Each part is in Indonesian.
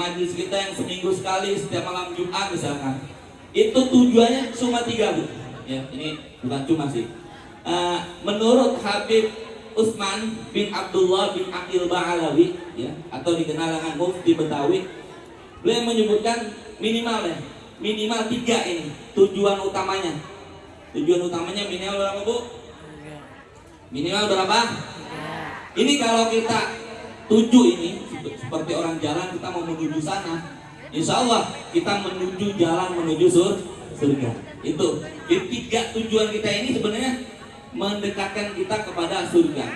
Majelis kita yang seminggu sekali setiap malam Jumat misalkan, itu tujuannya cuma tiga, Bu. Ya, ini bukan cuma sih. Menurut Habib Utsman bin Abdullah bin Aqil Ba'alawi, ya, atau dikenal dengan Mufti Betawi, beliau menyebutkan minimal tiga ini tujuan utamanya. Tujuan utamanya minimal berapa, Bu? Minimal berapa? Ini kalau kita tujuh ini seperti orang jalan, kita mau menuju sana, insya Allah kita menuju jalan menuju surga. Itu tiga tujuan kita ini sebenarnya mendekatkan kita kepada surga,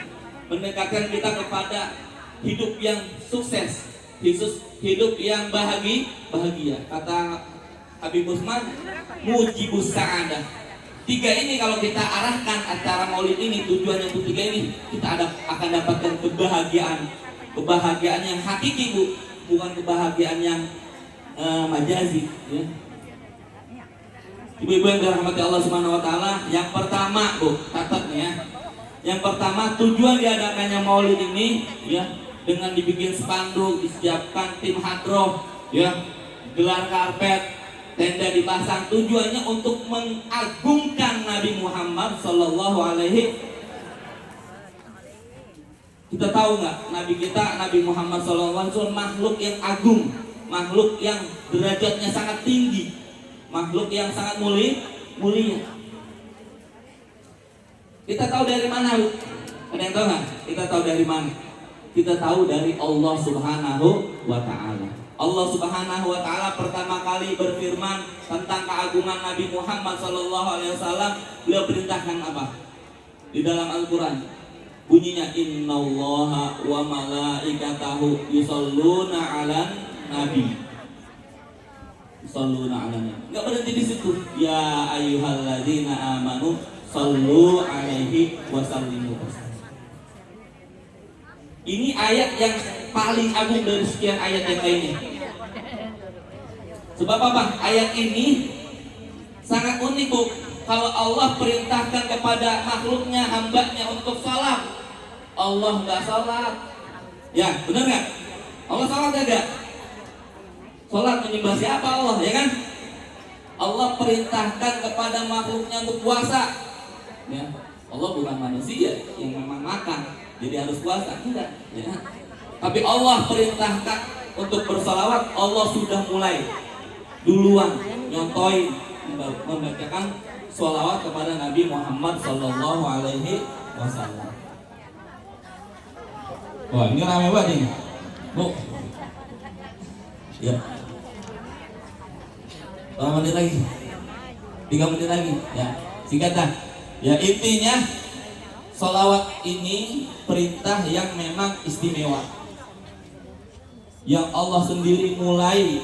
mendekatkan kita kepada hidup yang sukses, hidup yang bahagia. Kata Habib Utsman, mujibus sa'adah. Tiga ini kalau kita arahkan acara maulid ini, tujuan yang ketiga ini, kita akan dapatkan kebahagiaan yang hakiki, Bu, bukan kebahagiaan yang majazi, ya. Ibu-ibu yang dirahmati Allah Subhanahu wa taala, yang pertama, Bu, catat nih ya. Yang pertama, tujuan diadakannya maulid ini, ya, dengan dibikin spanduk, disiapkan tim hadroh, ya, gelar karpet, tenda dipasang, tujuannya untuk mengagungkan Nabi Muhammad Sallallahu Alaihi. Kita tahu nggak, Nabi kita, Nabi Muhammad Sallallahu Alaihi Wasallam, makhluk yang agung, makhluk yang derajatnya sangat tinggi, makhluk yang sangat mulia. Kita tahu dari mana, Bu? Ada yang tahu nggak? Kita tahu dari mana? Kita tahu dari Allah Subhanahu wa Ta'ala. Allah Subhanahu wa Ta'ala pertama kali berfirman tentang keagungan Nabi Muhammad Sallallahu Alaihi Wasallam. Beliau perintahkan apa? Di dalam Al-Quran bunyinya, innallaha wa malaikatahu yusholluna 'alan nabi. Yusholluna 'alan nabi. Enggak berhenti di situ. Ya ayyuhalladzina amanu shollu 'alaihi wa sallimu taslima. Ini ayat yang paling agung dari sekian ayat yang lainnya. Sebab apa? Ayat ini sangat unik, Bu. Kalau Allah perintahkan kepada makhluknya, hambanya untuk salat, Allah nggak salat. Ya, benar nggak? Allah salat nggak? Salat menyembah siapa? Allah, ya kan? Allah perintahkan kepada makhluknya untuk puasa. Ya, Allah bukan manusia yang memang makan, jadi harus puasa, tidak, ya. Tapi Allah perintahkan untuk bersalawat. Allah sudah mulai duluan nyontoin membacakan sholawat kepada Nabi Muhammad Sallallahu Alaihi Wasallam. Wah, ini ramai banget ini, Bu. Ya, 2 menit lagi, 3 menit lagi, ya, singkatan. Ya, intinya sholawat ini perintah yang memang istimewa, yang Allah sendiri mulai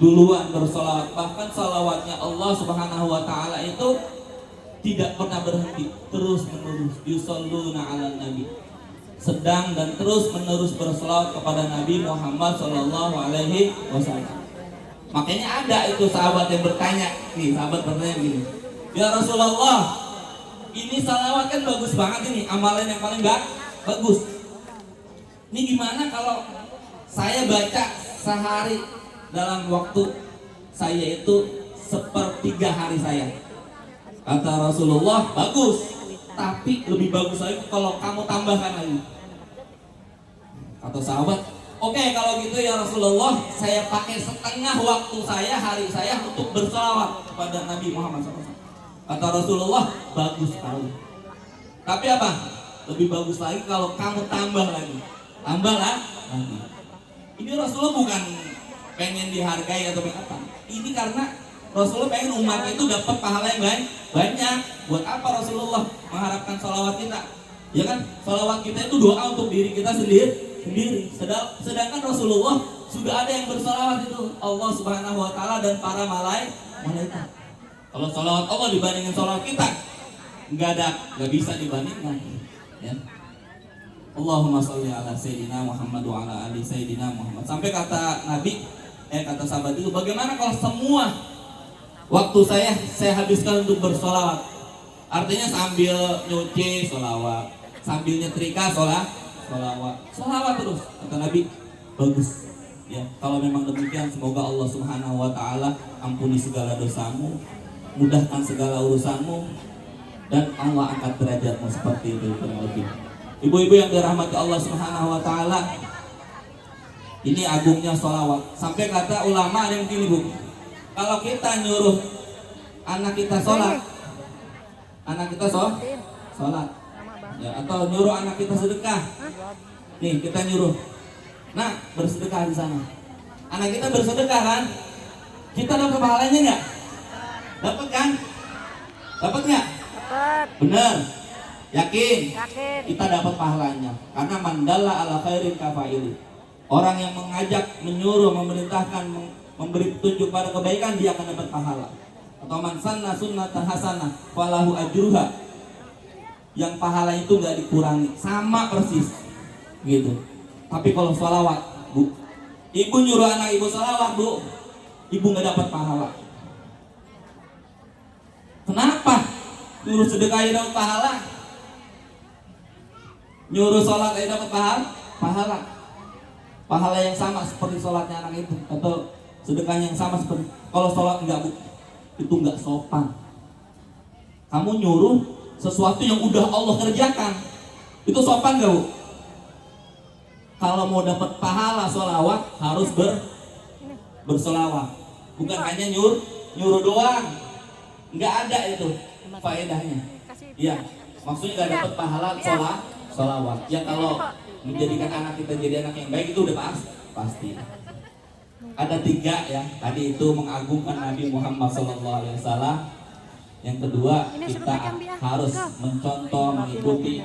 duluan bersolawat. Bahkan salawatnya Allah Subhanahu wa Ta'ala itu tidak pernah berhenti, terus menerus. Yusholluna 'alan nabi, sedang dan terus menerus bersolawat kepada Nabi Muhammad Sallallahu Alaihi Wasallam. Makanya ada itu sahabat yang bertanya, nih sahabat bertanya gini, ya Rasulullah, ini salawat kan bagus banget, ini amalan yang paling bagus. Ini gimana kalau saya baca sehari dalam waktu saya itu 1/3 hari saya? Kata Rasulullah, bagus, tapi lebih bagus lagi kalau kamu tambahkan lagi. Kata sahabat, oke, kalau gitu ya Rasulullah, saya pakai setengah waktu saya, hari saya untuk bersalawat kepada Nabi Muhammad SAW. Kata Rasulullah, bagus sekali, tapi apa? Lebih bagus lagi kalau kamu tambah lagi. Tambahlah lagi. Ini Rasulullah bukan pengen dihargai atau apa. Ini karena Rasulullah pengen umat itu dapat pahala yang banyak. Buat apa Rasulullah mengharapkan salawat kita? Ya kan, salawat kita itu doa untuk diri kita sendiri. Sedangkan Rasulullah sudah ada yang bersalawat itu, Allah Subhanahu wa Ta'ala dan para malaikat. Kalau salawat Allah dibandingin salawat kita, nggak bisa dibandingkan. Ya. Allahumma sholli ala Sayyidina Muhammad wa ala ali Sayyidina Muhammad. Sampai kata Nabi, kata sahabat itu, bagaimana kalau semua waktu saya habiskan untuk bersolawat? Artinya sambil nyuci solawat, sambil nyetrika solawat terus. Kata Nabi, bagus. Ya, kalau memang demikian, semoga Allah Subhanahu wa taala ampuni segala dosamu, mudahkan segala urusanmu, dan Allah angkat derajatmu seperti itu kurang lebih. Ibu-ibu yang dirahmati Allah Subhanahu wa taala, ini agungnya sholawat. Sampai kata ulama ada yang begini, Bu. Kalau kita nyuruh anak kita sholat, sholat, ya, atau nyuruh anak kita sedekah, nih kita nyuruh, nah bersedekah di sana. Anak kita bersedekah kan? Kita dapat pahalanya nggak? Dapat kan? Dapat nggak? Dapat. Bener. Yakin? Yakin. Kita dapat pahalanya. Karena mandalla ala khairin kafaili. Orang yang mengajak, menyuruh, memerintahkan, memberi petunjuk pada kebaikan, dia akan dapat pahala. Atau man sanna sunnatan hasanah falahu ajruha. Yang pahala itu nggak dikurangi, sama persis gitu. Tapi kalau sholawat, Bu, ibu nyuruh anak ibu sholawat, Bu, ibu nggak dapat pahala. Kenapa? Nyuruh sedekah aja dapat pahala, nyuruh sholat aja dapat pahala. Pahala yang sama seperti sholatnya anak itu, atau sedekahnya yang sama seperti. Kalau sholat enggak, Bu, itu enggak sopan. Kamu nyuruh sesuatu yang udah Allah kerjakan, itu sopan enggak, Bu? Kalau mau dapat pahala sholawat harus bersolawat, bukan hanya nyuruh doang. Enggak ada itu faedahnya. Iya, maksudnya enggak dapat pahala sholawat. Ya kalau menjadikan anak kita jadi anak yang baik itu udah pasti. Ada 3 ya. Tadi itu mengagungkan Nabi Muhammad SAW. Yang kedua, kita harus mencontoh, mengikuti